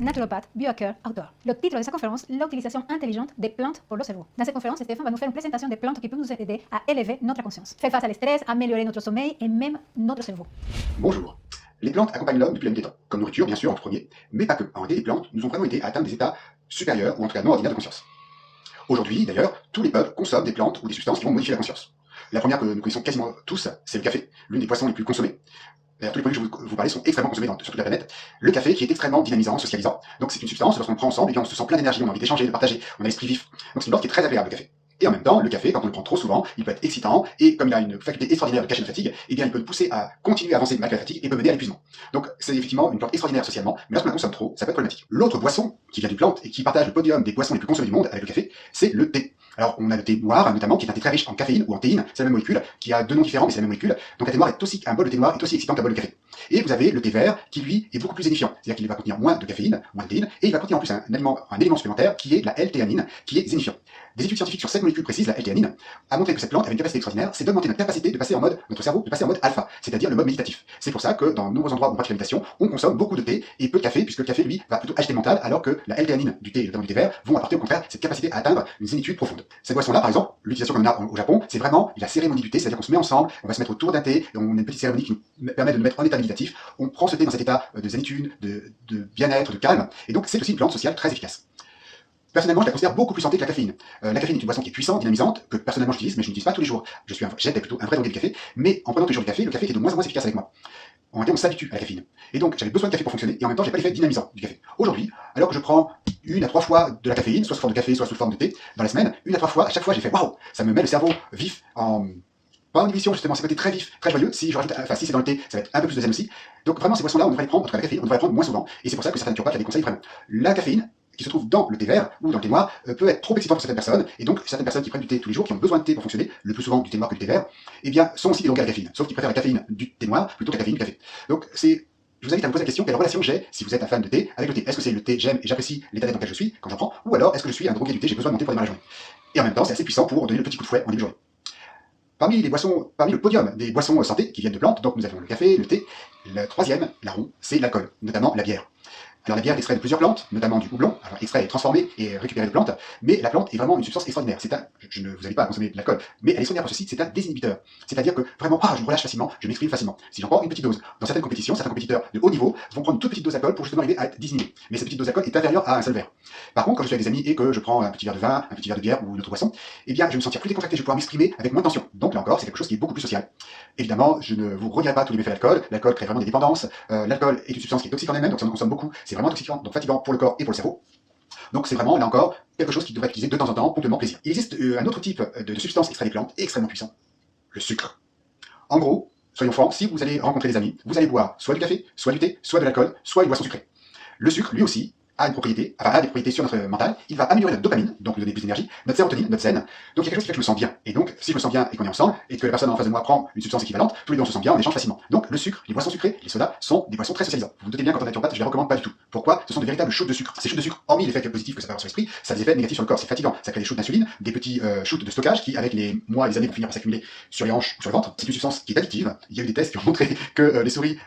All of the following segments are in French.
naturopathe, biohacker, auteur. Le titre de sa conférence, l'utilisation intelligente des plantes pour le cerveau. Dans cette conférence, Stéphane va nous faire une présentation des plantes qui peuvent nous aider à élever notre conscience, faire face à l'estress, améliorer notre sommeil et même notre cerveau. Bonjour. Les plantes accompagnent l'homme depuis la nuit des temps, comme nourriture bien sûr en premier, mais pas que. En réalité, les plantes nous ont vraiment aidé à atteindre des états supérieurs, ou en tout cas non ordinaires de conscience. Aujourd'hui, d'ailleurs, tous les peuples consomment des plantes ou des substances qui vont modifier la conscience. La première que nous connaissons quasiment tous, c'est le café, l'une des boissons les plus consommées. D'ailleurs, tous les produits que je vais vous parler sont extrêmement consommés sur toute la planète. Le café qui est extrêmement dynamisant, socialisant. Donc c'est une substance, lorsqu'on le prend ensemble, et bien on se sent plein d'énergie, on a envie d'échanger, de partager, on a l'esprit vif. Donc c'est une plante qui est très agréable, le café. Et en même temps, le café, quand on le prend trop souvent, il peut être excitant, et comme il a une faculté extraordinaire de cacher la fatigue, eh bien il peut nous pousser à continuer à avancer malgré la fatigue, et peut mener à l'épuisement. Donc c'est effectivement une plante extraordinaire socialement, mais lorsqu'on la consomme trop, ça peut être problématique. L'autre boisson qui vient d'une plante, et qui partage le podium des boissons les plus consommées du monde avec le café, c'est le thé. Alors on a le thé noir, notamment, qui est un thé très riche en caféine ou en théine, c'est la même molécule, qui a deux noms différents, mais c'est la même molécule. Donc un thé noir est aussi, un bol de thé noir est aussi excitant qu'un bol de café. Et vous avez le thé vert, qui lui est beaucoup plus zénifiant, c'est-à-dire qu'il va contenir moins de caféine, moins de théine, et il va contenir en plus un élément supplémentaire, qui est la L-théanine, qui est zénifiant. Des études scientifiques sur cette molécule précise, la L-théanine, a montré que cette plante avait une capacité extraordinaire, c'est d'augmenter notre capacité de passer en mode, notre cerveau, de passer en mode alpha, c'est-à-dire le mode méditatif. C'est pour ça que dans de nombreux endroits où on pratique la méditation, on consomme beaucoup de thé et peu de café, puisque le café, lui, va plutôt agiter le mental, alors que la L-théanine du thé, et notamment du thé vert, vont apporter au contraire cette capacité à atteindre une zénitude profonde. Cette boisson-là, par exemple, l'utilisation qu'on en a au Japon, c'est vraiment la cérémonie du thé, c'est-à-dire qu'on se met ensemble, on va se mettre autour d'un thé, et on a une petite cérémonie qui nous permet de nous mettre en état méditatif, on prend ce thé dans cet état de zénitude, de bien-être, de calme, et donc c'est aussi une plante sociale très efficace. Personnellement, je la considère beaucoup plus santé que la caféine. La caféine est une boisson qui est puissante, dynamisante, que personnellement j'utilise, mais je n'utilise pas tous les jours. J'étais plutôt un vrai drogué de café, mais en prenant toujours du café, le café est de moins en moins efficace avec moi. En réalité, on s'habitue à la caféine. Et donc, j'avais besoin de café pour fonctionner, et en même temps, j'ai pas l'effet dynamisant du café. Aujourd'hui, alors que je prends 1 à 3 fois de la caféine, soit sous forme de café, soit sous forme de thé, dans la semaine, 1 à 3 fois, à chaque fois, j'ai fait waouh, ça me met le cerveau vif pas en inhibition, justement, c'est côté très vif, très joyeux. Si je rajoute, si c'est dans le thé, ça va être un peu plus de zen aussi. Donc vraiment, ces boissons-là, on devrait les prendre, en tout cas la caféine, on devrait les prendre moins souvent. Et c'est pour ça que certains naturopathes la déconseillent vraiment. La caféine, qui se trouve dans le thé vert ou dans le thé noir, peut être trop excitante pour certaines personnes, et donc certaines personnes qui prennent du thé tous les jours, qui ont besoin de thé pour fonctionner, le plus souvent du thé noir que du thé vert, eh bien, sont aussi des longues à la caféine, sauf qu'ils préfèrent la caféine du thé noir plutôt que la caféine du café. Donc je vous invite à me poser la question, quelle relation j'ai, si vous êtes un fan de thé, avec le thé. Est-ce que c'est le thé, j'aime et j'apprécie l'état d'être dans lequel je suis quand j'en prends, ou alors est-ce que je suis un drogué du thé, j'ai besoin de mon thé pour démarrer la journée. Et en même temps, c'est assez puissant pour donner le petit coup de fouet en début de journée. Parmi le podium des boissons santé qui viennent de plantes, donc nous avons le café, le thé, le troisième, larron, c'est l'alcool, notamment la bière. Alors la bière est extraite de plusieurs plantes, notamment du houblon, alors extrait et transformé et récupéré de plantes, mais la plante est vraiment une substance extraordinaire. Je ne vous invite pas à consommer de l'alcool, mais elle est extraordinaire pour ceci, c'est un désinhibiteur. C'est-à-dire que vraiment, je me relâche facilement, je m'exprime facilement. Si j'en prends une petite dose, dans certaines compétitions, certains compétiteurs de haut niveau vont prendre une toute petite dose d'alcool pour justement arriver à être désinhibé. Mais cette petite dose d'alcool est inférieure à un seul verre. Par contre, quand je suis avec des amis et que je prends un petit verre de vin, un petit verre de bière ou une autre boisson, eh bien je vais me sentir plus décontracté, je vais pouvoir m'exprimer avec moins de tension. Donc là encore, c'est quelque chose qui est beaucoup plus social. Évidemment, je ne vous redirai pas tous les méfaits de l'alcool. L'alcool crée vraiment des dépendances. L'alcool est une substance qui est toxique en elle-même, donc ça en consomme beaucoup. C'est vraiment toxifiant, donc fatigant pour le corps et pour le cerveau. Donc c'est vraiment, là encore, quelque chose qui devrait être utilisé de temps en temps, ponctuellement, plaisir. Il existe un autre type de substance extrait des plantes, extrêmement puissant, le sucre. En gros, soyons francs, si vous allez rencontrer des amis, vous allez boire soit du café, soit du thé, soit de l'alcool, soit une boisson sucrée. Le sucre, lui aussi, a des propriétés sur notre mental, il va améliorer notre dopamine, donc nous donner plus d'énergie, notre sérotonine, notre zen, donc il y a quelque chose qui fait que je me sens bien. Et donc, si je me sens bien et qu'on est ensemble, et que la personne en face de moi prend une substance équivalente, tous les deux on se sent bien, on échange facilement. Donc le sucre, les boissons sucrées, les sodas sont des boissons très socialisantes. Vous vous doutez bien qu'en naturopathe, je les recommande pas du tout. Pourquoi? Ce sont de véritables shoots de sucre. Ces shoots de sucre, hormis l'effet positif que ça peut avoir sur l'esprit, ça a des effets négatifs sur le corps, c'est fatigant, ça crée des shoots d'insuline, des petits shoots de stockage qui, avec les mois et les années, vont finir par s'accumuler sur les hanches ou sur le ventre. C'est une substance qui est addictive. Il y a eu des tests qui ont montré que les souris,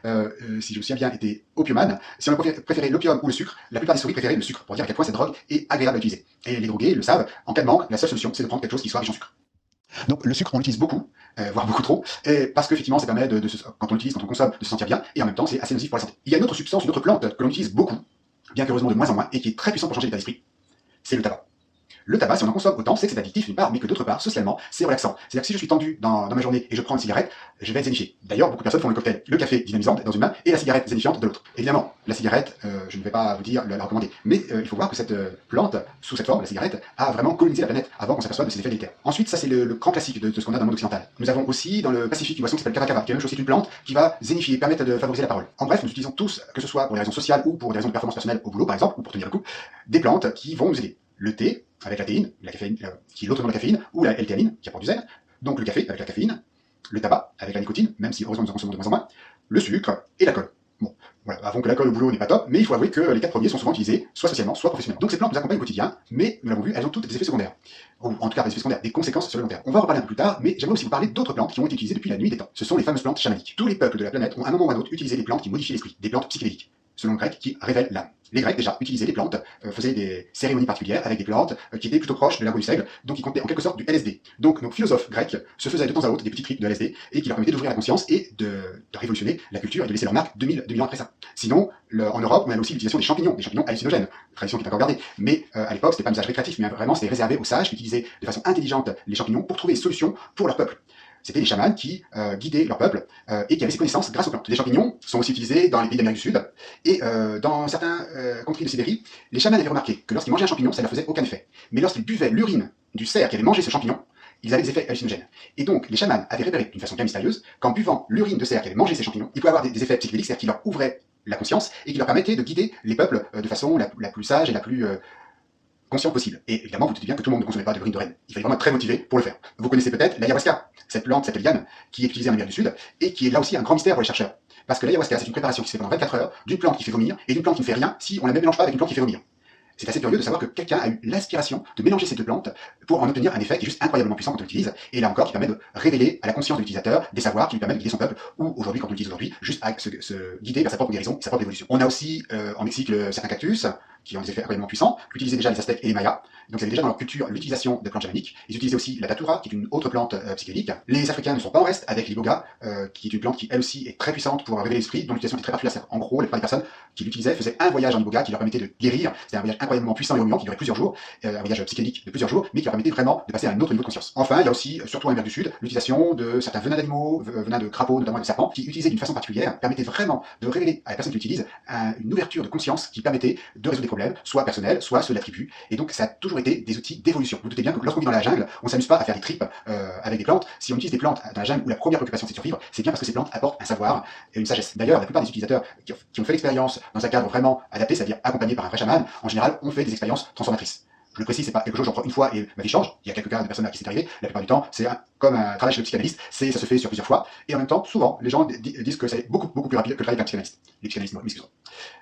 si je me souviens bien, étaient opiumanes. Si on préférait l'opium ou le sucre, la plupart des souris préféraient le sucre, pour dire à quel point cette drogue est agréable à utiliser. Et les drogués le savent, en cas de manque, la seule solution, c'est de prendre quelque chose qui soit riche en sucre. Donc le sucre, on l'utilise beaucoup, voire beaucoup trop, parce qu'effectivement, ça permet quand on l'utilise, quand on consomme, de se sentir bien, et en même temps, c'est assez nocif pour la santé. Il y a une autre substance, une autre plante que l'on utilise beaucoup, bien qu'heureusement de moins en moins, et qui est très puissante pour changer l'état d'esprit, c'est le tabac. Le tabac, si on en consomme autant, c'est que c'est addictif d'une part, mais que d'autre part, socialement, c'est relaxant. C'est-à-dire que si je suis tendu dans ma journée et je prends une cigarette, je vais être zénifié. D'ailleurs, beaucoup de personnes font le cocktail, le café dynamisant dans une main et la cigarette zénifiante de l'autre. Évidemment, la cigarette, je ne vais pas vous dire la recommander, mais il faut voir que cette plante, sous cette forme, la cigarette, a vraiment colonisé la planète avant qu'on s'aperçoive de ses effets délétères. Ensuite, ça c'est le grand classique de ce qu'on a dans le monde occidental. Nous avons aussi dans le Pacifique une boisson qui s'appelle Cava Cava, qui est même chose, c'est une plante qui va zénifier, permettre de favoriser la parole. En bref, nous utilisons tous, que ce soit pour des raisons sociales ou pour des raisons de performance personnelle au boulot par exemple, ou pour tenir le coup, des plantes qui vont nous aider. Le thé, avec la théine, qui est l'autre nom de la caféine, ou la L-théanine, qui apporte du zen, donc le café avec la caféine, le tabac avec la nicotine, même si heureusement nous en consommons de moins en moins, le sucre et l'alcool. Bon, voilà, avons que l'alcool au boulot n'est pas top, mais il faut avouer que les 4 premiers sont souvent utilisés, soit socialement, soit professionnellement. Donc ces plantes nous accompagnent au quotidien, mais nous l'avons vu, elles ont toutes des effets secondaires. Ou en tout cas des effets secondaires, des conséquences sur le long terme. On va en reparler un peu plus tard, mais j'aimerais aussi vous parler d'autres plantes qui ont été utilisées depuis la nuit des temps. Ce sont les fameuses plantes chamaniques. Tous les peuples de la planète ont à un moment ou à un autre utilisé des plantes qui modifient l'esprit, des plantes psychédéliques. selon le grec, qui révèle l'âme. Les Grecs, déjà, utilisaient les plantes, faisaient des cérémonies particulières avec des plantes qui étaient plutôt proches de l'ergot du seigle, donc qui contenaient en quelque sorte du LSD. Donc nos philosophes grecs se faisaient de temps à autre des petits trips de LSD et qui leur permettaient d'ouvrir la conscience et de révolutionner la culture et de laisser leur marque 2000 ans après ça. Sinon, en Europe, on avait aussi l'utilisation des champignons hallucinogènes, tradition qui est encore gardée. Mais à l'époque, c'était pas un usage récréatif, mais vraiment c'était réservé aux sages qui utilisaient de façon intelligente les champignons pour trouver des solutions pour leur peuple. C'était les chamans qui guidaient leur peuple et qui avaient ces connaissances grâce aux plantes. Les champignons sont aussi utilisés dans les pays d'Amérique du Sud et dans certains contrées de Sibérie, les chamans avaient remarqué que lorsqu'ils mangeaient un champignon, ça ne leur faisait aucun effet. Mais lorsqu'ils buvaient l'urine du cerf qui avait mangé ce champignon, ils avaient des effets hallucinogènes. Et donc, les chamans avaient repéré d'une façon bien mystérieuse qu'en buvant l'urine de cerf qui avait mangé ces champignons, ils pouvaient avoir des effets psychédéliques, c'est-à-dire qui leur ouvraient la conscience et qui leur permettaient de guider les peuples de façon la plus sage et la plus conscient possible. Et évidemment, vous doutez bien que tout le monde ne consommait pas de l'urine de renne. Il fallait vraiment être très motivé pour le faire. Vous connaissez peut-être l'ayahuasca, cette plante, cette liane, qui est utilisée en Amérique du Sud, et qui est là aussi un grand mystère pour les chercheurs. Parce que l'ayahuasca, c'est une préparation qui se fait pendant 24 heures, d'une plante qui fait vomir, et d'une plante qui ne fait rien, si on ne la mélange pas avec une plante qui fait vomir. C'est assez curieux de savoir que quelqu'un a eu l'inspiration de mélanger ces deux plantes pour en obtenir un effet qui est juste incroyablement puissant quand on l'utilise, et là encore qui permet de révéler à la conscience de l'utilisateur des savoirs qui lui permettent de guider son peuple, ou aujourd'hui, quand on l'utilise aujourd'hui, juste à se guider vers sa propre guérison, sa propre évolution. On a aussi en Mexique certains cactus, qui ont des effets incroyablement puissants, qu'utilisaient déjà les Aztèques et les Mayas. Donc ils avaient déjà dans leur culture l'utilisation de plantes chamaniques. Ils utilisaient aussi la datura, qui est une autre plante psychédélique. Les Africains ne sont pas en reste avec l'iboga, qui est une plante qui elle aussi est très puissante pour révéler l'esprit, dont l'utilisation est très particulière. En gros, la plupart des personnes qui l'utilisaient faisaient un voyage en iboga qui leur permettait de guérir. C'était un voyage incroyablement puissant et remuant qui durait plusieurs jours, un voyage psychédélique de plusieurs jours, mais qui leur permettait vraiment de passer à un autre niveau de conscience. Enfin, il y a aussi, surtout en Amérique du Sud, l'utilisation de certains venins d'animaux, venins de crapauds, notamment de serpents, qui utilisés d'une façon particulière permettaient vraiment de révéler à la personne qui l'utilise une ouverture de conscience qui permettait de résoudre des problèmes, soit personnels, soit ceux de la tribu, et donc ça a toujours été des outils d'évolution. Vous vous doutez bien que lorsqu'on vit dans la jungle, on ne s'amuse pas à faire des tripes avec des plantes. Si on utilise des plantes dans la jungle où la première préoccupation c'est de survivre, c'est bien parce que ces plantes apportent un savoir et une sagesse. D'ailleurs, la plupart des utilisateurs qui ont fait l'expérience dans un cadre vraiment adapté, c'est-à-dire accompagné par un vrai chaman, en général, ont fait des expériences transformatrices. Je le précise, c'est pas quelque chose j'en prends une fois et ma vie change. Il y a quelques cas de personnes à qui c'est arrivé. La plupart du temps, c'est comme un travail chez le psychanalyste, ça se fait sur plusieurs fois. Et en même temps, souvent, les gens disent que c'est beaucoup plus rapide que le travail d'un psychanalyste. Les psychanalystes, m'excuseront.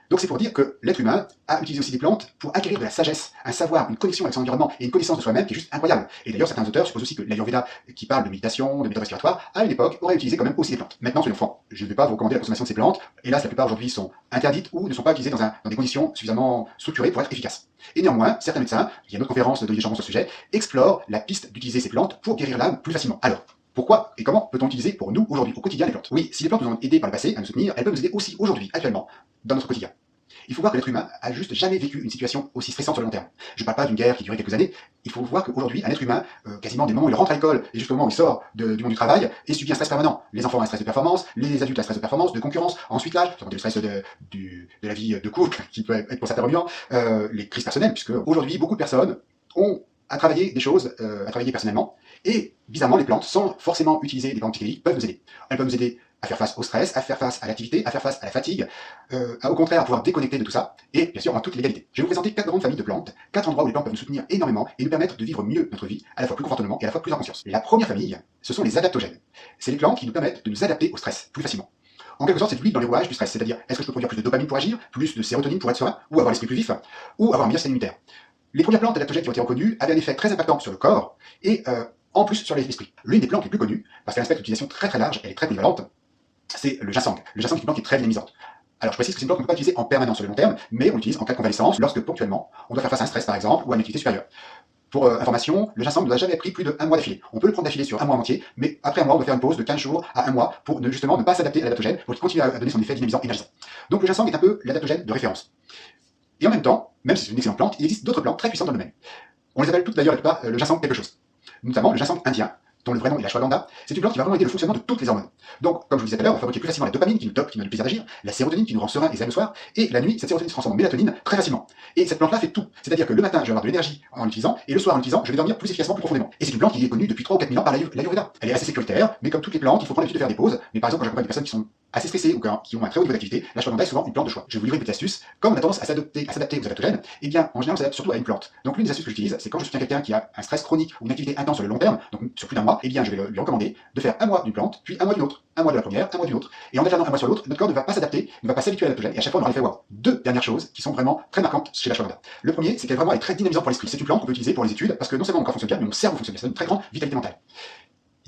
Donc c'est pour dire que l'être humain a utilisé aussi des plantes pour acquérir de la sagesse, un savoir, une connexion avec son environnement et une connaissance de soi-même qui est juste incroyable. Et d'ailleurs, certains auteurs supposent aussi que l'Ayurveda, qui parle de méditation, de méthode respiratoire, à une époque, aurait utilisé quand même aussi des plantes. Maintenant, soyons francs, je ne vais pas vous recommander la consommation de ces plantes. Hélas, la plupart aujourd'hui sont interdites ou ne sont pas utilisées dans des conditions suffisamment structurées pour être efficaces. Et néanmoins, certains médecins, il y a une autre conférence d'Olivier Chambon sur ce sujet, explorent la piste d'utiliser ces plantes pour guérir l'âme plus facilement. Alors, pourquoi et comment peut-on utiliser pour nous aujourd'hui, au quotidien, les plantes? Oui, si les plantes nous ont aidés par le passé à nous soutenir, elles peuvent nous aider aussi aujourd'hui, actuellement, dans notre quotidien. Il faut voir que l'être humain a juste jamais vécu une situation aussi stressante sur le long terme. Je ne parle pas d'une guerre qui durait quelques années. Il faut voir qu'aujourd'hui, un être humain, quasiment des moments où il rentre à l'école et jusqu'au moment où il sort du monde du travail, et subit un stress permanent. Les enfants ont un stress de performance, les adultes ont un stress de performance, de concurrence, ensuite l'âge, le stress de la vie de couple, qui peut être pour certains remuant, les crises personnelles, puisque aujourd'hui, beaucoup de personnes ont à travailler des choses, à travailler personnellement, et bizarrement, les plantes, sans forcément utiliser des plantes psychédéliques, peuvent nous aider. Elles peuvent nous aider à faire face au stress, à faire face à l'activité, à faire face à la fatigue, au contraire à pouvoir déconnecter de tout ça, et bien sûr en toute légalité. Je vais vous présenter 4 grandes familles de plantes, 4 endroits où les plantes peuvent nous soutenir énormément et nous permettre de vivre mieux notre vie, à la fois plus confortablement et à la fois plus en conscience. La première famille, ce sont les adaptogènes. C'est les plantes qui nous permettent de nous adapter au stress plus facilement. En quelque sorte, c'est de l'huile dans les rouages du stress, c'est-à-dire est-ce que je peux produire plus de dopamine pour agir, plus de sérotonine pour être serein, ou avoir l'esprit plus vif, ou avoir un meilleur système immunitaire. Les premières plantes adaptogènes qui ont été reconnues avaient un effet très impactant sur le corps et en plus sur l'esprit. L'une des plantes les plus connues, parce qu'elle a un spectre d'utilisation très très large, elle est très polyvalente, c'est le ginseng. Le ginseng est une plante qui est très dynamisante. Alors je précise que c'est une plante qu'on ne peut pas utiliser en permanence sur le long terme, mais on l'utilise en cas de convalescence, lorsque ponctuellement on doit faire face à un stress par exemple, ou à une activité supérieure. Pour information, le ginseng ne doit jamais être pris plus de 1 mois d'affilée. On peut le prendre d'affilée sur 1 mois entier, mais après 1 mois, on doit faire une pause de 15 jours à 1 mois pour justement ne pas s'adapter à l'adaptogène, pour qu'il continue à donner son effet dynamisant et énergisant. Donc le ginseng est un peu l'adaptogène de référence. Et en même temps, même si c'est une excellente plante, il existe d'autres plantes très puissantes dans le domaine. On les appelle toutes d'ailleurs la plupart le ginseng quelque chose. Notamment le ginseng indien, dont le vrai nom est la ashwagandha. C'est une plante qui va vraiment aider le fonctionnement de toutes les hormones. Donc, comme je vous disais tout à l'heure, on va fabriquer plus facilement la dopamine qui nous dope, qui nous donne le plaisir d'agir, la sérotonine qui nous rend serein et zen le soir, et la nuit, cette sérotonine se transforme en mélatonine très facilement. Et cette plante-là fait tout. C'est-à-dire que le matin, je vais avoir de l'énergie en l'utilisant, et le soir en l'utilisant, je vais dormir plus efficacement, plus profondément. Et c'est une plante qui est connue depuis 3 ou 4 000 ans par l'Ayurveda. Elle est assez sécuritaire, mais comme toutes les plantes, il faut prendre l'habitude de faire des pauses. Mais par exemple, quand j'accompagne des personnes qui sont assez stressées ou qui ont un très haut niveau d'activité, l'ashwagandha est souvent une plante de choix. Je vais vous livrer une petite astuce. Comme on a tendance à s'adapter aux adaptogènes, eh bien, en général, on s'adapte surtout à une plante. Donc, l'une des astuces que j'utilise, c'est quand je soutiens quelqu'un qui a un stress chronique ou une activité intense sur le long terme, donc sur plus d'1 mois, eh bien, je vais lui recommander de faire 1 mois d'une plante, puis 1 mois d'une autre. 1 mois de la première, 1 mois d'une autre. Et en alternant 1 mois sur l'autre, notre corps ne va pas s'adapter, ne va pas s'habituer à l'adaptogène, et à chaque fois on aura l'effet wow. 2 dernières choses qui sont vraiment très marquantes chez l'ashwagandha. Le premier, c'est qu'elle vraiment est très dynamisante pour l'esprit. C'est une plante qu'on peut utiliser pour les études, parce que non seulement mon corps fonctionne bien, mais mon cerveau fonctionne bien. C'est une très grande vitalité mentale.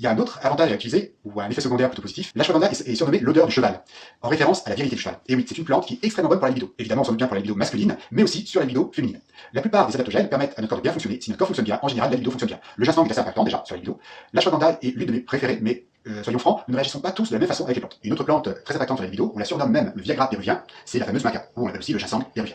Il y a un autre avantage à utiliser, ou un effet secondaire plutôt positif. L'ashwagandha est surnommée l'odeur du cheval, en référence à la virilité du cheval. Et oui, c'est une plante qui est extrêmement bonne pour la libido. Évidemment, on s'en doute bien pour la libido masculine, mais aussi sur la libido féminine. La plupart des adaptogènes permettent à notre corps de bien fonctionner. Si notre corps fonctionne bien, en général, la libido fonctionne bien. Le ginseng est assez impactant déjà sur la libido. L'ashwagandha est l'une de mes préférées, mais soyons francs, nous ne réagissons pas tous de la même façon avec les plantes. Une autre plante très impactante sur la libido, on la surnomme même le Viagra péruvien, c'est la fameuse maca, ou on l'appelle aussi le ginseng péruvien.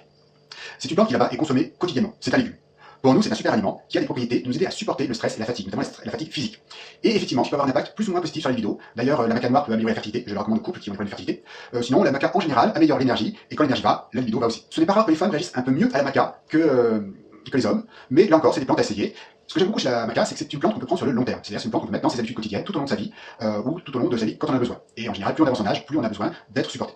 C'est une plante qui là-bas est consommée quotidiennement. C'est un légume. Pour nous, c'est un super aliment qui a des propriétés de nous aider à supporter le stress et la fatigue, notamment la fatigue physique. Et effectivement, qui peut avoir un impact plus ou moins positif sur la libido. D'ailleurs, la maca noire peut améliorer la fertilité, je le recommande aux couples qui ont des problèmes de fertilité. Sinon, la maca en général améliore l'énergie, et quand l'énergie va, la libido va aussi. Ce n'est pas rare que les femmes réagissent un peu mieux à la maca que les hommes, mais là encore, c'est des plantes à essayer. Ce que j'aime beaucoup chez la maca, c'est que c'est une plante qu'on peut prendre sur le long terme. C'est-à-dire c'est une plante qu'on peut mettre dans ses habitudes quotidiennes tout au long de sa vie, ou tout au long de sa vie quand on en a besoin. Et en général, plus on avance en âge, plus on a besoin d'être supporté.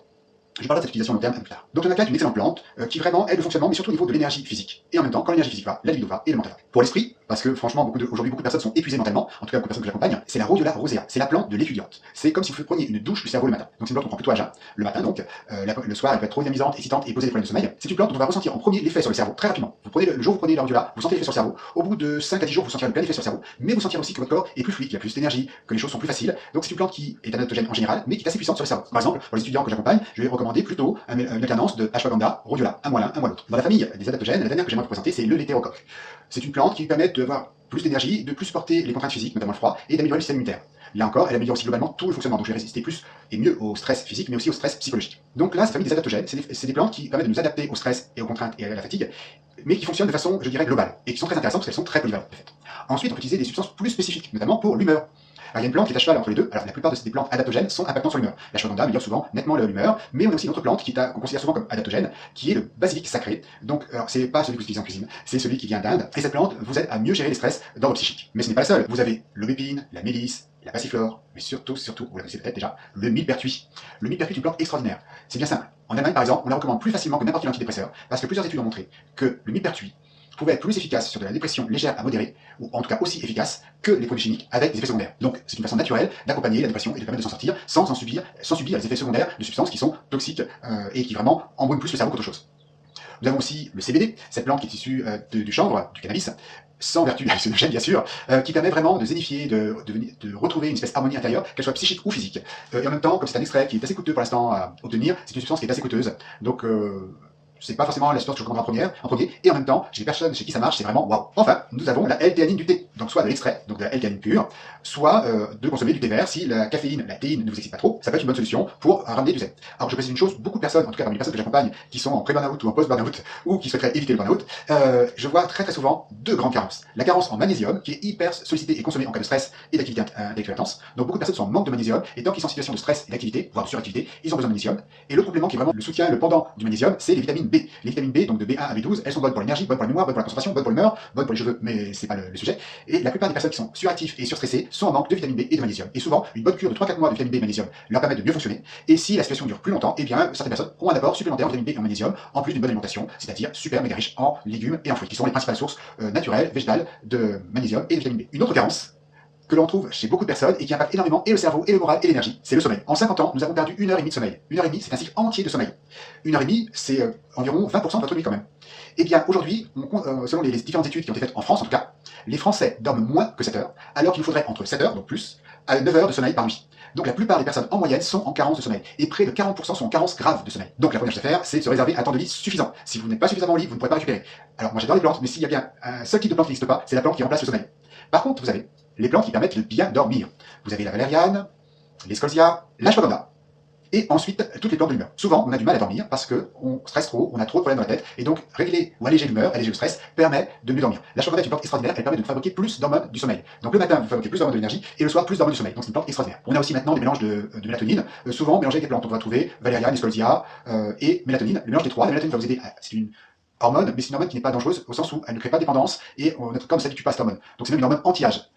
Je parlerai de cette utilisation long terme un peu plus tard. Donc le maca est une excellente plante qui vraiment aide le fonctionnement, mais surtout au niveau de l'énergie physique. Et en même temps, quand l'énergie physique va, la libido va et le mental va. Pour l'esprit, parce que franchement, aujourd'hui beaucoup de personnes sont épuisées mentalement, en tout cas beaucoup de personnes que j'accompagne, c'est la Rhodiola rosea. C'est la plante de l'étudiante. C'est comme si vous preniez une douche du cerveau le matin. Donc c'est une plante qu'on prend plutôt à jeun le matin, donc le soir elle peut être trop dynamisante, excitante et poser des problèmes de sommeil. C'est une plante dont on va ressentir en premier l'effet sur le cerveau très rapidement. Vous prenez le jour où vous prenez la Rhodiola, vous sentez l'effet sur le cerveau. Au bout de 5 à 10 jours, vous sentirez le plein effet sur le cerveau, mais vous sentirez aussi que votre corps est plus fluide, qu'il y a plus d'énergie, que les choses sont plus faciles. Donc c'est une plante qui est adaptogène en général, mais qui est assez puissante sur le cerveau. Par exemple, pour les étudiants que j'accompagne, je vais recommander plutôt une alternance de ashwagandha, rhodiola, un mois l'un, un mois l'autre. Dans la famille des adaptogènes, la dernière que j'aimerais vous présenter, c'est le létérocoque. C'est une plante qui permet d'avoir plus d'énergie, de plus supporter les contraintes physiques, notamment le froid, et d'améliorer le système immunitaire. Là encore, elle améliore aussi globalement tout le fonctionnement, donc je vais résister plus et mieux au stress physique, mais aussi au stress psychologique. Donc là, cette famille des adaptogènes, c'est des plantes qui permettent de nous adapter au stress et aux contraintes et à la fatigue, mais qui fonctionnent de façon, je dirais, globale, et qui sont très intéressantes parce qu'elles sont très polyvalentes, de fait. Ensuite, on peut utiliser des substances plus spécifiques, notamment pour l'humeur. Alors, il y a une plante qui est à cheval entre les deux. Alors, la plupart de ces plantes adaptogènes sont impactantes sur l'humeur. L'ashwagandha améliore souvent nettement l'humeur, mais on a aussi une autre plante qu'on considère souvent comme adaptogène, qui est le basilic sacré. Donc, c'est pas celui que vous utilisez en cuisine, c'est celui qui vient d'Inde. Et cette plante vous aide à mieux gérer les stress dans votre psychique. Mais ce n'est pas la seule. Vous avez l'aubépine, la mélisse, la passiflore, mais surtout, vous la connaissez peut-être déjà, le millepertuis. Le millepertuis est une plante extraordinaire. C'est bien simple. En Allemagne, par exemple, on la recommande plus facilement que n'importe quel antidépresseur, parce que plusieurs études ont montré que le millepertuis pouvait être plus efficace sur de la dépression légère à modérée, ou en tout cas aussi efficace que les produits chimiques avec des effets secondaires. Donc c'est une façon naturelle d'accompagner la dépression et de permettre de s'en sortir sans subir les effets secondaires de substances qui sont toxiques et qui vraiment embrument plus le cerveau qu'autre chose. Nous avons aussi le CBD, cette plante qui est issue du chanvre, du cannabis, sans vertu hallucinogène bien sûr, qui permet vraiment de zénifier, de retrouver une espèce d'harmonie intérieure, qu'elle soit psychique ou physique. Et en même temps, comme c'est un extrait qui est assez coûteux pour l'instant à obtenir, c'est une substance qui est assez coûteuse. Donc c'est pas forcément la substance que je recommande en premier, et en même temps, chez les personnes chez qui ça marche, c'est vraiment waouh. Enfin, nous avons la L-théanine du thé, donc soit de l'extrait, donc de la L-théanine pure, soit de consommer du thé vert si la caféine, la théine ne vous excite pas trop, ça peut être une bonne solution pour ramener du zen. Alors je précise une chose, beaucoup de personnes, en tout cas parmi les personnes que j'accompagne, qui sont en pré-burnout ou en post-burnout, ou qui souhaiteraient éviter le burnout, je vois très souvent deux grandes carences. La carence en magnésium, qui est hyper sollicitée et consommée en cas de stress et d'activité intellectuelle intense. Donc beaucoup de personnes sont en manque de magnésium, et tant qu'ils sont en situation de stress et d'activité, voire de suractivité, ils ont besoin de magnésium. Et le complément qui est vraiment le soutien, le pendant du magnésium, c'est les vitamines B. Les vitamines B, donc de B1 à B12, elles sont bonnes pour l'énergie, bonnes pour la mémoire, bonnes pour la concentration, bonnes pour l'humeur, bonnes pour les cheveux, mais c'est pas le sujet. Et la plupart des personnes qui sont suractives et surstressées sont en manque de vitamine B et de magnésium. Et souvent, une bonne cure de 3-4 mois de vitamine B et magnésium leur permet de mieux fonctionner. Et si la situation dure plus longtemps, eh bien, certaines personnes ont un apport supplémentaire en vitamine B et en magnésium, en plus d'une bonne alimentation, c'est-à-dire super méga riche en légumes et en fruits, qui sont les principales sources naturelles, végétales de magnésium et de vitamine B. Une autre carence que l'on trouve chez beaucoup de personnes et qui impacte énormément et le cerveau, et le moral, et l'énergie, c'est le sommeil. En 50 ans, nous avons perdu 1h30 de sommeil. 1h30, c'est un cycle entier de sommeil. 1h30, c'est environ 20% de votre nuit quand même. Eh bien, aujourd'hui, selon les différentes études qui ont été faites en France en tout cas, les Français dorment moins que 7 heures, alors qu'il faudrait entre 7 heures, donc plus, à 9 heures de sommeil par nuit. Donc la plupart des personnes en moyenne sont en carence de sommeil, et près de 40% sont en carence grave de sommeil. Donc la première chose à faire, c'est de se réserver un temps de vie suffisant. Si vous n'êtes pas suffisamment libre, vous ne pourrez pas récupérer. Alors moi j'adore les plantes, mais s'il y a bien un seul type de plante qui n'existe pas, c'est la plante qui remplace le sommeil. Par contre, vous avez les plantes qui permettent de bien dormir. Vous avez la valériane, l'escolzia, l'ashwagandha, et ensuite toutes les plantes de l'humeur. Souvent, on a du mal à dormir parce qu'on stresse trop, on a trop de problèmes dans la tête, et donc régler ou alléger l'humeur, alléger le stress, permet de mieux dormir. L'ashwagandha est une plante extraordinaire, elle permet de fabriquer plus d'hormones du sommeil. Donc le matin, vous fabriquez plus d'hormones de l'énergie, et le soir, plus d'hormones du sommeil. Donc c'est une plante extraordinaire. On a aussi maintenant des mélanges de mélatonine, souvent mélangés avec des plantes. On va trouver valériane, escolzia et mélatonine. Le mélange des trois, la mélatonine va vous aider c'est une hormone, mais c'est une hormone qui n'est pas dangereuse au sens où elle ne crée pas de dépendance, et notre corps ne s'habitue pas à cette hormone. Donc c'est même une hormone anti-âge.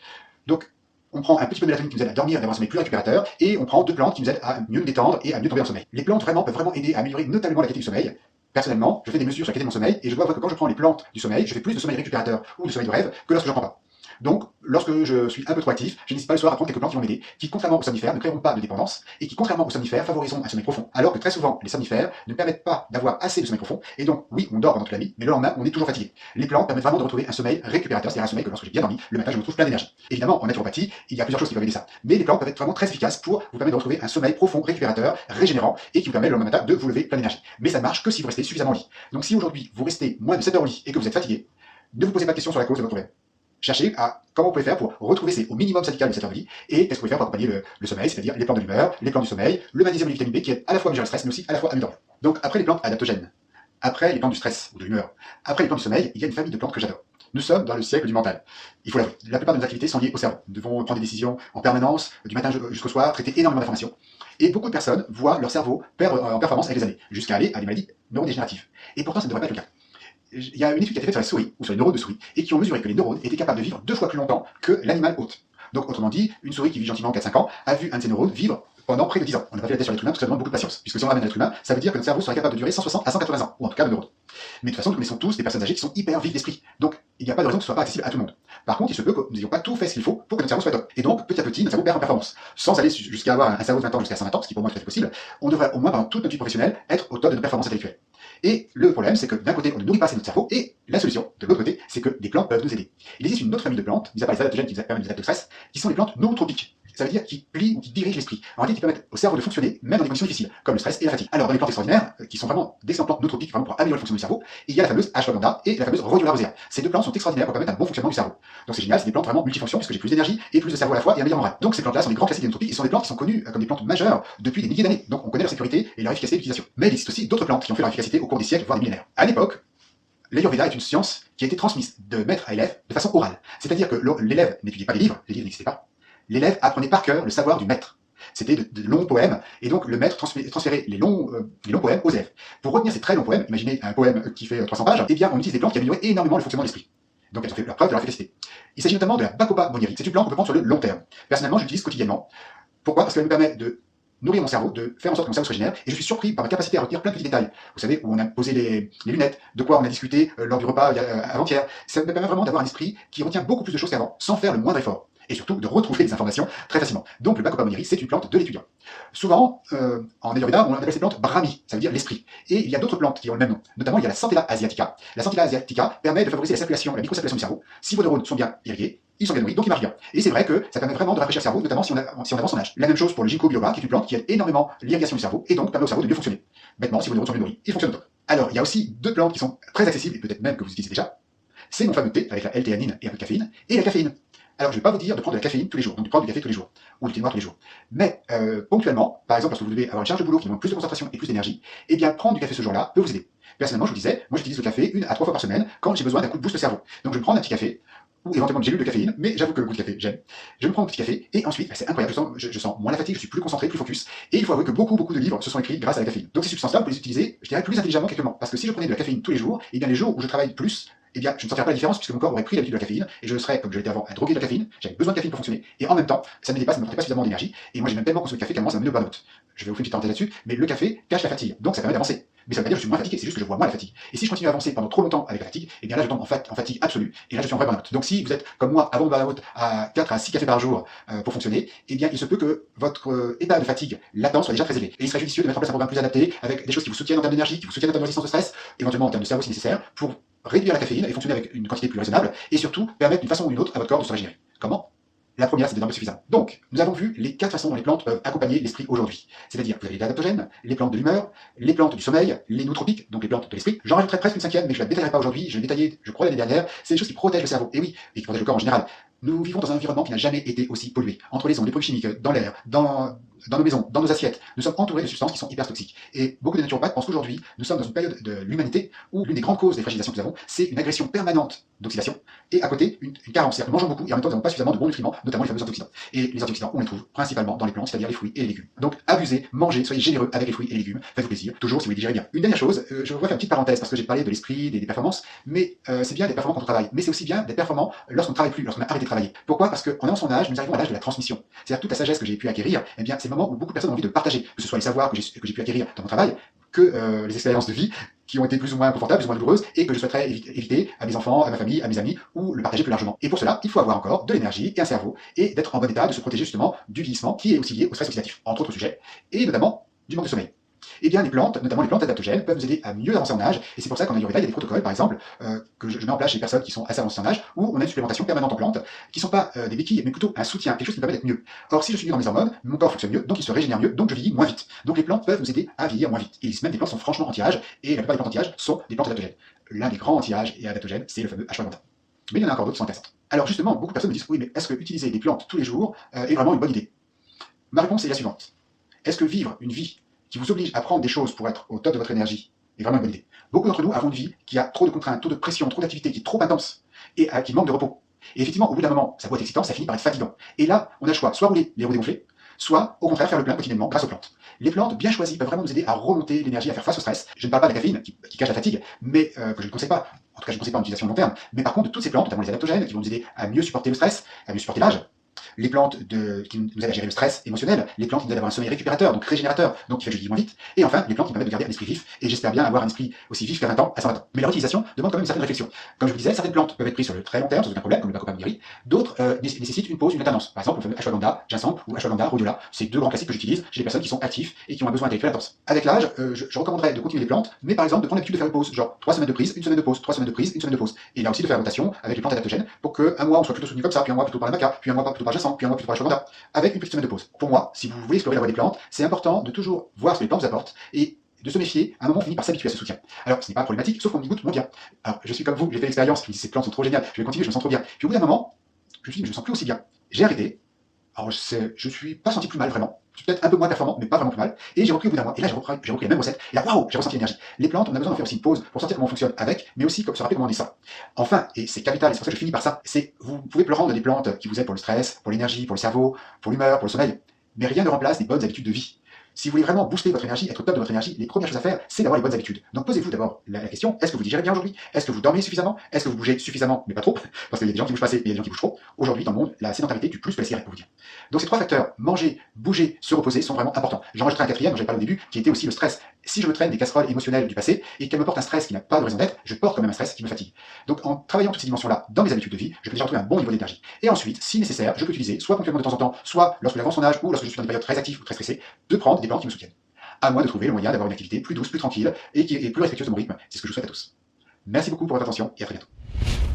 Donc on prend un petit peu de mélatonine qui nous aide à dormir et d'avoir un sommeil plus récupérateur, et on prend deux plantes qui nous aident à mieux nous détendre et à mieux tomber en sommeil. Les plantes peuvent vraiment aider à améliorer notamment la qualité du sommeil. Personnellement, je fais des mesures sur la qualité de mon sommeil, et je vois que quand je prends les plantes du sommeil, je fais plus de sommeil récupérateur ou de sommeil de rêve que lorsque je ne prends pas. Donc, lorsque je suis un peu trop actif, je n'hésite pas le soir à prendre quelques plantes qui vont m'aider, qui, contrairement aux somnifères, ne créeront pas de dépendance, et qui, contrairement aux somnifères, favoriseront un sommeil profond. Alors que très souvent, les somnifères ne permettent pas d'avoir assez de sommeil profond, et donc, oui, on dort pendant toute la nuit, mais le lendemain, on est toujours fatigué. Les plantes permettent vraiment de retrouver un sommeil récupérateur, c'est-à-dire un sommeil que lorsque j'ai bien dormi, le matin, je me trouve plein d'énergie. Évidemment, en naturopathie, il y a plusieurs choses qui peuvent aider ça. Mais les plantes peuvent être vraiment très efficaces pour vous permettre de retrouver un sommeil profond, récupérateur, régénérant, et qui vous permet le lendemain matin de vous lever plein d'énergie. Mais ça ne marche que si vous restez suffisamment au lit. Donc si aujourd'hui, vous restez moins de 7 heures au lit et que vous êtes fatigué, ne vous posez pas de questions sur la cause de votre problème. Cherchez à comment vous pouvez faire pour retrouver au minimum syndical de 7 heures de vie, et qu'est-ce que vous pouvez faire pour accompagner le sommeil, c'est-à-dire les plantes de l'humeur, les plantes du sommeil, le magnésium et le vitamine B qui aident à la fois à mieux gérer le stress, mais aussi à la fois à mieux dormir. Donc après les plantes adaptogènes, après les plantes du stress ou de l'humeur, après les plantes du sommeil, il y a une famille de plantes que j'adore. Nous sommes dans le siècle du mental. Il faut l'avouer. La plupart de nos activités sont liées au cerveau. Nous devons prendre des décisions en permanence, du matin jusqu'au soir, traiter énormément d'informations. Et beaucoup de personnes voient leur cerveau perdre en performance avec les années, jusqu'à aller à des maladies neurodégénératives. Et pourtant, ça ne devrait pas être le cas. Il y a une étude qui a été faite sur les souris, ou sur les neurones de souris, et qui ont mesuré que les neurones étaient capables de vivre 2 fois plus longtemps que l'animal hôte. Donc, autrement dit, une souris qui vit gentiment 4-5 ans a vu un de ses neurones vivre pendant près de 10 ans. On n'a pas fait la test sur l'être humain parce que ça demande beaucoup de patience. Puisque si on ramène l'être humain, ça veut dire que notre cerveau serait capable de durer 160 à 180 ans, ou en tout cas de neurones. Mais de toute façon, nous connaissons tous des personnes âgées qui sont hyper vives d'esprit. Donc, il n'y a pas de raison que ce soit pas accessible à tout le monde. Par contre, il se peut que nous n'ayons pas tout fait ce qu'il faut pour que notre cerveau soit top. Et donc, petit à petit, notre cerveau perd en performance. Sans aller jusqu'à avoir un cerveau de 20 ans jusqu'à 120 ans, ce qui pour moi est tout à fait possible, on devrait au moins pendant toute notre vie professionnelle être au top de nos performances intellectuelles. Et le problème, c'est que d'un côté, on ne nourrit pas assez notre cerveau, et la solution, de l'autre côté, c'est que des plantes peuvent nous aider. Il existe une autre famille de plantes, mis à part les adaptogènes qui permettent des actes de stress, qui sont les plantes nootropiques. Ça veut dire qui plient ou qui dirigent l'esprit. En réalité, qui permettent au cerveau de fonctionner, même dans des conditions difficiles, comme le stress et la fatigue. Alors, dans les plantes extraordinaires, qui sont vraiment d'excellentes plantes nootropiques, vraiment pour améliorer le fonctionnement du cerveau, il y a la fameuse ashwagandha et la fameuse rhodiola rosea. Ces deux plantes sont extraordinaires pour permettre un bon fonctionnement du cerveau. Donc c'est génial, c'est des plantes vraiment multifonctions, puisque j'ai plus d'énergie et plus de cerveau à la fois et un meilleur moral. Donc ces plantes-là sont des grands classiques des nootropiques et sont des plantes qui sont connues comme des plantes majeures depuis des milliers d'années. Donc on connaît leur sécurité et leur efficacité d'utilisation. Mais il existe aussi d'autres plantes qui ont fait leur efficacité au cours des siècles, voire des millénaires. À l'époque, l'Ayurveda est une science qui a été transmise de maître à élève de façon orale. C'est-à-dire que l'élève n'étudiait pas les livres n'existaient pas. L'élève apprenait par cœur le savoir du maître. C'était de longs poèmes, et donc le maître transférait les longs poèmes aux élèves. Pour retenir ces très longs poèmes, imaginez un poème qui fait 300 pages, eh bien on utilise des plantes qui amélioraient énormément le fonctionnement de l'esprit. Donc elles ont fait leur preuve de leur efficacité. Il s'agit notamment de la Bacopa monnieri. C'est une plante qu'on peut prendre sur le long terme. Personnellement, je l'utilise quotidiennement. Pourquoi? Parce qu'elle me permet de nourrir mon cerveau, de faire en sorte que mon cerveau se régénère, et je suis surpris par ma capacité à retenir plein de petits détails. Vous savez, où on a posé les lunettes, de quoi on a discuté lors du repas avant-hier. Ça me permet vraiment d'avoir un esprit qui retient beaucoup plus de choses qu'avant, sans faire le moindre effort. Et surtout de retrouver des informations très facilement. Donc le Bacopa monnieri, c'est une plante de l'étudiant. Souvent, en Ayurveda, on appelle ces plantes Brahmi, ça veut dire l'esprit. Et il y a d'autres plantes qui ont le même nom. Notamment, il y a la Centella asiatica. La Centella asiatica permet de favoriser la circulation, la microcirculation du cerveau. Si vos neurones sont bien irrigués, ils sont bien nourris, donc ils marchent bien. Et c'est vrai que ça permet vraiment de rafraîchir le cerveau, notamment si on avance son âge. La même chose pour le ginkgo biloba, qui est une plante qui aide énormément l'irrigation du cerveau, et donc permet au cerveau de mieux fonctionner. Bêtement, si vos neurones sont bien nourris, ils fonctionnent au top. Alors, il y a aussi deux plantes qui sont très accessibles, et peut-être même que vous utilisez déjà. C'est mon fameux thé, avec la L-théanine et un peu de caféine, et la caféine. Alors, je ne vais pas vous dire de prendre de la caféine tous les jours, donc de prendre du café tous les jours, ou du thé noir tous les jours. Mais, ponctuellement, par exemple, lorsque vous devez avoir une charge de boulot qui demande plus de concentration et plus d'énergie, eh bien, prendre du café ce jour-là peut vous aider. Personnellement, je vous disais, moi j'utilise le café 1 à 3 fois par semaine quand j'ai besoin d'un coup de boost de cerveau. Donc je me prends un petit café, ou éventuellement une gélule de caféine, mais j'avoue que le goût de café, j'aime. Je me prends un petit café, et ensuite, c'est incroyable, je sens moins la fatigue, je suis plus concentré, plus focus, et il faut avouer que beaucoup de livres se sont écrits grâce à la caféine. Donc ces substances-là, vous pouvez les utiliser, je dirais, plus intelligemment qu'actuellement. Parce que si je prenais de la caféine tous les jours, et bien les jours où je travaille plus, eh bien, je ne sentirais pas la différence puisque mon corps aurait pris l'habitude de la caféine et je serais, comme je l'étais avant, un drogué de la caféine. J'avais besoin de caféine pour fonctionner et en même temps, ça ne m'aidait pas, ça ne me pas suffisamment d'énergie. Et moi, j'ai même tellement consommé de café qu'à un moment, ça m'a mené au burn-out. Je vais vous faire une petite parenthèse là-dessus, mais le café cache la fatigue, donc ça permet d'avancer. Mais ça veut pas dire que je suis moins fatigué, c'est juste que je vois moins la fatigue. Et si je continue à avancer pendant trop longtemps avec la fatigue, eh bien là, je tombe en fatigue absolue et là, je suis en vrai burn-out. Donc si vous êtes comme moi avant le burn-out à 4 à 6 cafés par jour pour fonctionner, eh bien, il se peut que votre état de fatigue latent soit déjà très élevé. Et il serait judicieux de mettre en place un programme plus adapté avec des choses qui vous soutiennent en termes d'énergie, qui vous soutiennent en termes de résistance au stress, éventuellement en termes de cerveau si nécessaire, pour réduire la caféine et fonctionner avec une quantité plus raisonnable, et surtout permettre d'une façon ou d'une autre à votre corps de se régénérer. Comment? La première, c'est des normes suffisantes. Donc, nous avons vu les 4 façons dont les plantes peuvent accompagner l'esprit aujourd'hui. C'est-à-dire, vous avez les adaptogènes, les plantes de l'humeur, les plantes du sommeil, les nootropiques, donc les plantes de l'esprit. J'en rajouterai presque une 5e, mais je ne la détaillerai pas aujourd'hui, je l'ai détaillé, je crois, l'année dernière. C'est des choses qui protègent le cerveau. Et oui, et qui protègent le corps en général. Nous vivons dans un environnement qui n'a jamais été aussi pollué. Entre les ondes, les produits chimiques, dans l'air, dans nos maisons, dans nos assiettes, nous sommes entourés de substances qui sont hyper toxiques. Et beaucoup de naturopathes pensent qu'aujourd'hui, nous sommes dans une période de l'humanité où l'une des grandes causes des fragilisations que nous avons, c'est une agression permanente d'oxydation, et à côté, une carence. C'est-à-dire que nous mangeons beaucoup, et en même temps, nous n'avons pas suffisamment de bons nutriments, notamment les fameux antioxydants. Et les antioxydants, on les trouve principalement dans les plantes, c'est-à-dire les fruits et les légumes. Donc, abusez, mangez, soyez généreux avec les fruits et les légumes, faites-vous plaisir, toujours si vous les digérez bien. Une dernière chose, je voudrais faire une petite parenthèse, parce que j'ai parlé de l'esprit, des performances, mais c'est bien d'être performant quand on travaille, mais c'est aussi bien d'être performant lorsqu'on ne travaille plus, lorsqu'on a arrêté de travailler. Pourquoi? Parce qu'en ayant son âge, nous arrivons à l'âge de la transmission. C'est-à-dire toute la sagesse que j'ai pu acquérir, eh bien, c'est le moment où beaucoup de personnes ont envie de partager, que ce soit les savoirs que j'ai pu acquérir dans mon travail, que les expériences de vie qui ont été plus ou moins confortables, plus ou moins douloureuses, et que je souhaiterais éviter à mes enfants, à ma famille, à mes amis, ou le partager plus largement. Et pour cela, il faut avoir encore de l'énergie et un cerveau, et d'être en bon état de se protéger justement du vieillissement qui est aussi lié au stress oxydatif, entre autres sujets, et notamment du manque de sommeil. Eh bien, les plantes, notamment les plantes adaptogènes, peuvent nous aider à mieux avancer en âge, et c'est pour ça qu'en Ayurveda, il y a des protocoles, par exemple, que je mets en place chez les personnes qui sont assez avancées en âge, où on a une supplémentation permanente en plantes, qui ne sont pas des béquilles, mais plutôt un soutien, quelque chose qui me permet d'être mieux. Or, si je suis mieux dans mes hormones, mon corps fonctionne mieux, donc il se régénère mieux, donc je vieillis moins vite. Donc les plantes peuvent nous aider à vieillir moins vite. Et même des plantes sont franchement anti-âge, et la plupart des plantes anti-âge sont des plantes adaptogènes. L'un des grands anti-âge et adaptogènes, c'est le fameux ashwagandha. Mais il y en a encore d'autres qui sont intéressantes. Alors justement, beaucoup de personnes me disent, oui, mais est-ce que utiliser des plantes tous les jours est vraiment une bonne idée? Ma réponse est la suivante. Est-ce que vivre une vie qui vous oblige à prendre des choses pour être au top de votre énergie est vraiment une bonne idée? Beaucoup d'entre nous avons une vie qui a trop de contraintes, trop de pression, trop d'activité, qui est trop intense et qui manque de repos. Et effectivement, au bout d'un moment, ça peut être excitant, ça finit par être fatigant. Et là, on a le choix, soit rouler les roues dégonflées, soit au contraire faire le plein quotidiennement grâce aux plantes. Les plantes bien choisies peuvent vraiment nous aider à remonter l'énergie, à faire face au stress. Je ne parle pas de la caféine qui cache la fatigue, mais que je ne conseille pas. En tout cas, je ne conseille pas en utilisation long terme. Mais par contre, de toutes ces plantes, notamment les adaptogènes, qui vont nous aider à mieux supporter le stress, à mieux supporter l'âge, les plantes qui nous aident à gérer le stress émotionnel, les plantes qui nous aident à avoir un sommeil récupérateur, donc régénérateur, donc qui fait que je vieillis moins vite, et enfin les plantes qui permettent de garder un esprit vif, et j'espère bien avoir un esprit aussi vif qu'à 20 ans, à 120 ans. Mais leur utilisation demande quand même une certaine réflexion. Comme je vous disais, certaines plantes peuvent être prises sur le très long terme, sans aucun problème, comme le bacopa miri, d'autres nécessitent une pause, une alternance. Par exemple, le fameux ashwagandha, ginseng ou ashwagandha rhodiola, c'est deux grands classiques que j'utilise chez les personnes qui sont actives et qui ont un besoin intellectuel intense. Avec l'âge, je recommanderais de continuer les plantes, mais par exemple de prendre l'habitude de faire une pause, genre 3 semaines de prise, 1 semaine de pause, 3 semaines de prise, 1 semaine de pause. Et là aussi de faire la rotation avec les plantes adaptogènes pour qu'un mois on soit plutôt soutenu comme ça, puis un mois plutôt par la maca, puis un mois plutôt par ginseng, puis un mois plutôt par ashwagandha, avec une petite semaine de pause. Pour moi, si vous voulez explorer la voie des plantes, c'est important de toujours voir ce que les plantes vous apportent et de se méfier, à un moment on finit par s'habituer à ce soutien. Alors ce n'est pas problématique, sauf qu'on y goûte moins bien. Alors je suis comme vous, j'ai fait l'expérience, je me dis ces plantes sont trop géniales, je vais continuer, je me sens trop bien. Puis au bout d'un moment, je me suis dit mais je me sens plus aussi bien. J'ai arrêté. Alors je suis pas senti plus mal vraiment. Je suis peut-être un peu moins performant, mais pas vraiment plus mal. Et j'ai repris au bout d'un mois. Et là j'ai repris la même recette. Et là waouh, j'ai ressenti l'énergie. Les plantes, on a besoin de faire aussi une pause pour sentir comment on fonctionne avec, mais aussi se rappeler comment on est ça. Enfin, et c'est capital, et c'est pour ça que je finis par ça, c'est vous pouvez prendre des plantes qui vous aident pour le stress, pour l'énergie, pour le cerveau, pour l'humeur, pour le sommeil, mais rien ne remplace des bonnes habitudes de vie. Si vous voulez vraiment booster votre énergie, être au top de votre énergie, les premières choses à faire, c'est d'avoir les bonnes habitudes. Donc posez-vous d'abord la question, est-ce que vous digérez bien aujourd'hui? Est-ce que vous dormez suffisamment? Est-ce que vous bougez suffisamment, mais pas trop? Parce qu'il y a des gens qui bougent pas assez, et il y a des gens qui bougent trop. Aujourd'hui, dans le monde, la sédentarité tue plus que la cigarette, pour vous dire. Donc ces trois facteurs, manger, bouger, se reposer, sont vraiment importants. J'en rajouterai un quatrième, dont j'avais parlé au début, qui était aussi le stress. Si je me traîne des casseroles émotionnelles du passé, et qu'elles me portent un stress qui n'a pas de raison d'être, je porte quand même un stress qui me fatigue. Donc en travaillant toutes ces dimensions-là dans mes habitudes de vie, je peux déjà retrouver un bon niveau d'énergie. Et ensuite, si nécessaire, je peux utiliser, soit ponctuellement de temps en temps, soit lorsque j'avance son âge, ou lorsque je suis dans des périodes très actives ou très stressées, de prendre des plantes qui me soutiennent. À moi de trouver le moyen d'avoir une activité plus douce, plus tranquille et qui est plus respectueuse de mon rythme. C'est ce que je souhaite à tous. Merci beaucoup pour votre attention et à très bientôt.